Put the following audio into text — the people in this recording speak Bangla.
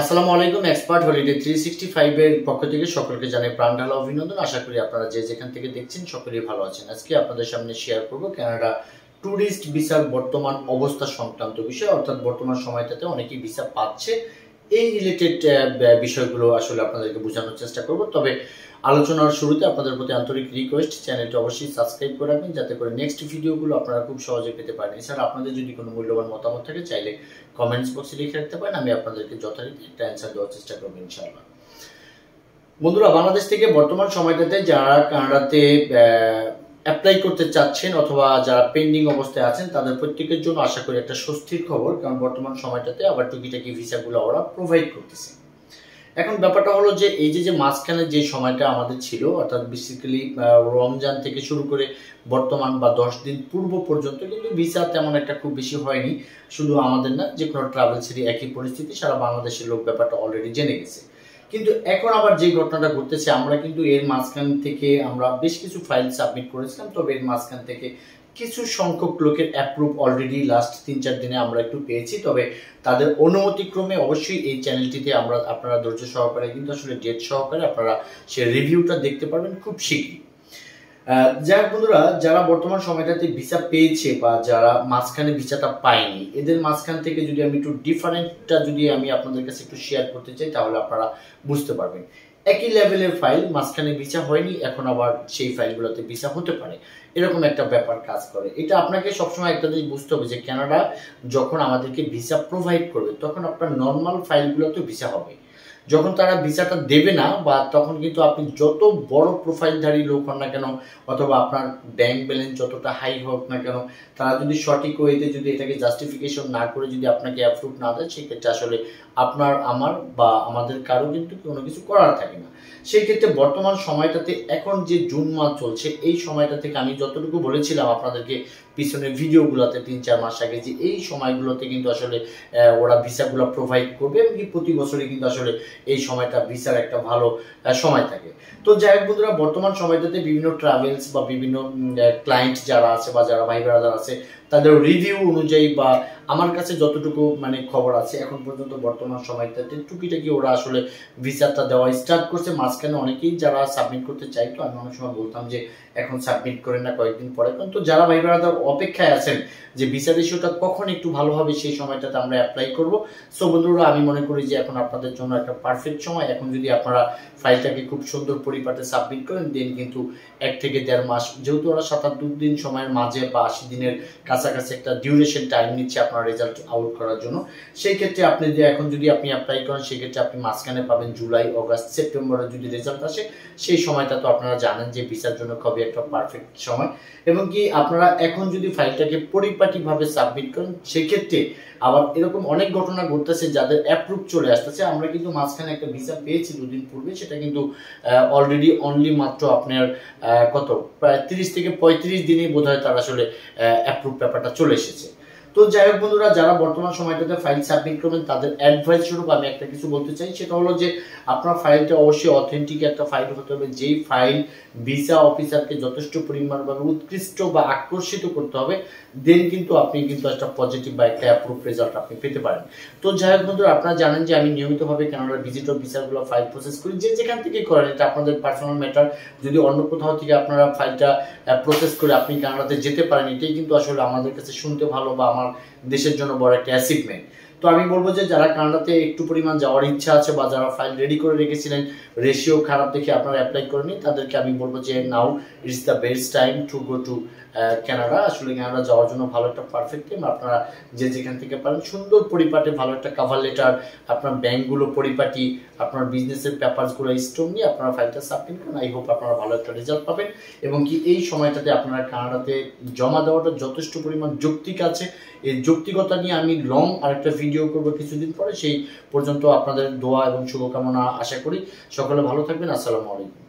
আসসালামু আলাইকুম। এক্সপার্ট হলিডে 365 এর পক্ষ থেকে সকলকে জানাই প্রাণঢালা অভিনন্দন। আশা করি আপনারা যে যেখান থেকে দেখছেন সকলেই ভালো আছেন। আজকে আপনাদের সামনে শেয়ার করব কানাডা ট্যুরিস্ট ভিসার বর্তমান অবস্থা সংক্রান্ত বিষয়, অর্থাৎ বর্তমান সময়টাতে অনেকেই ভিসা পাচ্ছে। এই রিলেটেড বিষয়গুলো আসলে আপনাদেরকে বোঝানোর চেষ্টা করব। তবে আলোচনার শুরুতে আপনাদের প্রতি আন্তরিক রিকোয়েস্ট, চ্যানেলটি অবশ্যই সাবস্ক্রাইব করে রাখবেন যাতে করে নেক্সট ভিডিওগুলো আপনারা খুব সহজে পেতে পারেন। এছাড়া আপনাদের যদি কোনো মূল্যবান মতামত থাকে চাইলে কমেন্টস বক্সে লিখে রাখতে পারেন, আমি আপনাদেরকে যথারীতি একটা অ্যান্সার দেওয়ার চেষ্টা করবো ইনশাআল্লাহ। বন্ধুরা, বাংলাদেশ থেকে বর্তমান সময়টাতে যারা কানাডাতে অ্যাপ্লাই করতে চাচ্ছেন অথবা যারা পেন্ডিং অবস্থায় আছেন তাদের প্রত্যেকের জন্য আশা করি একটা স্বস্তির খবর, কারণ বর্তমান সময়টাতে আবার টুকিটাকি ভিসাগুলো ওরা প্রোভাইড করতেছে। এখন ব্যাপারটা হলো যে এই যে মাঝখানে যে সময়টা আমাদের ছিল, অর্থাৎ বেসিক্যালি রমজান থেকে শুরু করে বর্তমান বা 10 দিন পূর্ব পর্যন্ত কিন্তু ভিসা তেমন একটা খুব বেশি হয়নি। শুধু আমাদের না, যে কোনো ট্রাভেলসেরই একই পরিস্থিতি, সারা বাংলাদেশের লোক ব্যাপারটা অলরেডি জেনে গেছে। কিন্তু এখন আবার যে ঘটনাটা ঘটতেছে, আমরা কিন্তু এর মাঝখান থেকে আমরা বেশ কিছু ফাইল সাবমিট করেছিলাম, তবে এর মাঝখান থেকে কিছু সংখ্যক লোকের অ্যাপ্রুভ অলরেডি লাস্ট 3-4 দিনে আমরা একটু পেয়েছি। তবে তাদের অনুমতিক্রমে অবশ্যই এই চ্যানেলটিতে আপনারা ধৈর্য সহকারে কিন্তু আসলে ডেট সহকারে আপনারা সে রিভিউটা দেখতে পারবেন খুব শীঘ্রই। যাই হোক বন্ধুরা, যারা বর্তমান সময়টাতে ভিসা পেয়েছে বা যারা মাঝখানে ভিসাটা পায়নি, এদের মাঝখান থেকে যদি আমি একটু ডিফারেন্টটা যদি আমি আপনাদের কাছে একটু শেয়ার করতে চাই তাহলে আপনারা বুঝতে পারবেন। একই লেভেলের ফাইল, মাঝখানে ভিসা হয়নি, এখন আবার সেই ফাইলগুলোতে ভিসা হতে পারে, এরকম একটা ব্যাপার কাজ করে। এটা আপনাকে সবসময় একটা জিনিস বুঝতে হবে যে কানাডা যখন আমাদেরকে ভিসা প্রোভাইড করবে তখন আপনার নর্মাল ফাইলগুলোতে ভিসা হবে। যখন তারা ভিসাটা দেবে না বা তখন কিন্তু আপনি যত বড় প্রোফাইলধারী লোক হন না কেন অথবা আপনার ব্যাংক ব্যালেন্স যতটা হাই হোক না কেন, তারা যদি সঠিক ওয়েতে যদি এটাকে জাস্টিফিকেশন না করে যদি আপনাকে অ্যাপ্রুভ না দেয়, সেক্ষেত্রে আসলে আপনার আমার বা আমাদের কারো কিন্তু কোনো কিছু করার থাকে না। সেই ক্ষেত্রে বর্তমান সময়টাতে এখন যে জুন মাস চলছে, এই সময়টা থেকে আমি যতটুকু বলেছিলাম আপনাদেরকে পিছনের ভিডিওগুলোতে 3-4 মাস আগে, যে এই সময়গুলোতে কিন্তু আসলে ওরা ভিসাগুলো প্রোভাইড করবে এবং প্রতি বছরই কিন্তু আসলে এই সময়টা ভিসার একটা ভালো সময় থাকে। তো যাই হোক বন্ধুরা, বর্তমান সময়টাতে বিভিন্ন ট্রাভেলস বা বিভিন্ন ক্লায়েন্ট যারা আছে বা যারা ভাই ব্রাদার আছে তাদের রিভিউ অনুযায়ী বা আমার কাছে যতটুকু খবর আছে এখন পর্যন্ত বর্তমান সময়টাতে টুকিটাকি ওরা আসলে ভিসাটা দেওয়া স্টার্ট করছে। মাঝখানে অনেকেই যারা সাবমিট করতে চাইতো, আমি অনেক সময় বলতাম যে এখন সাবমিট করেন না, কয়েকদিন পরে। কিন্তু যারা ভাই ব্রাদার অপেক্ষায় আছেন যে ভিসা রেশিওটা কখন একটু ভালো হবে সেই সময়টাতে আমরা অ্যাপ্লাই করব। সো বন্ধুরা, আমি মনে করি যে এখন আপনাদের জন্য একটা পারফেক্ট সময়। এখন যদি আপনারা ফাইলটাকে খুব সুন্দর পরিপাটে সাবমিট করেন দেন কিন্তু 1 থেকে 1.5 মাস, যেহেতু ওরা 7-8 দিন সময়ের মাঝে বা 80 দিনের কাছাকাছি একটা ডিউরেশন টাইম নিচ্ছে আপনার রেজাল্ট আউট করার জন্য, সেই ক্ষেত্রে আপনি যে এখন যদি আপনি অ্যাপ্লাই করেন সেক্ষেত্রে আপনি মাঝখানে পাবেন জুলাই, অগাস্ট, সেপ্টেম্বরে যদি রেজাল্ট আসে, সেই সময়টা তো আপনারা জানেন যে ভিসার জন্য খুবই একটা পারফেক্ট সময়। এবং কি আপনারা এখন যদি ফাইলটাকে পরিপাটিভাবে সাবমিট করেন সেক্ষেত্রে আবার এরকম অনেক ঘটনা ঘটতেছে যাদের অ্যাপ্রুভ চলে আসতেছে। আমরা কিন্তু মাঝখানে একটা ভিসা পেয়েছি 2 দিন পূর্বে, সেটা কিন্তু অলরেডি অনলি মাত্র আপনার প্রায় 30 থেকে 35 দিনেই বোধহয় তার আসলে অ্যাপ্রুভ পেপারটা চলে এসেছে। তো যাই হোক বন্ধুরা, যারা বর্তমান সময়টাতে ফাইল সাবমিট করবেন তাদের অ্যাডভাইস স্বরূপ আমি একটা কিছু বলতে চাই, সেটা হলো যে আপনার ফাইলটা অবশ্যই অথেন্টিক একটা ফাইল হতে হবে, যেই ফাইল ভিসা অফিসারকে যথেষ্ট পরিমাণভাবে উৎকৃষ্ট বা আকর্ষিত করতে হবে, দেন কিন্তু আপনি কিন্তু একটা পজিটিভ বা একটা অ্যাপ্রুভ রেজাল্ট আপনি পেতে পারেন। তো যাই হোক বন্ধুরা, আপনারা জানেন যে আমি নিয়মিতভাবে কানাডার ভিজিটর ভিসাগুলো ফাইল প্রসেস করি, যে যেখান থেকে করেন, এটা আপনাদের পার্সোনাল ম্যাটার। যদি অন্য কোথাও থেকে আপনারা ফাইলটা প্রসেস করে আপনি কানাডাতে যেতে পারেন, এটাই কিন্তু আসলে আমাদের কাছে শুনতে ভালো বা আমার দেশের জন্য বড় একটা অ্যাচিভমেন্ট। তো আমি বলবো যে যারা কানাডাতে একটু পরিমাণ যাওয়ার ইচ্ছা আছে বা যারা ফাইল রেডি করে রেখেছিলেন, রেশিও খারাপ দেখে আপনারা অ্যাপ্লাই করেনি, তাদেরকে আমি বলবো যে now it's the best time to go to Canada. আসলে কানাডা যাওয়ার জন্য ভালো একটা পারফেক্ট টাইম। আপনারা যে যেখান থেকে পারেন সুন্দর পরিপাটে ভালো একটা কভার লেটার, আপনার ব্যাংকগুলো পরিপাটি, আপনার বিজনেসের পেপারসগুলো স্ট্রং নিয়ে আপনারা ফাইলটা সাবমিট করেন। আই হোপ আপনারা ভালো একটা রেজাল্ট পাবেন এবং কি এই সময়টাতে আপনারা কানাডাতে জমা দেওয়াটা যথেষ্ট পরিমাণ যৌক্তিক আছে। এই যৌক্তিকতা নিয়ে আমি লং আরেকটা ভিডিও করবো কিছুদিন পরে। সেই পর্যন্ত আপনাদের দোয়া এবং শুভকামনা আশা করি। সকলে ভালো থাকবেন। আসসালামু আলাইকুম।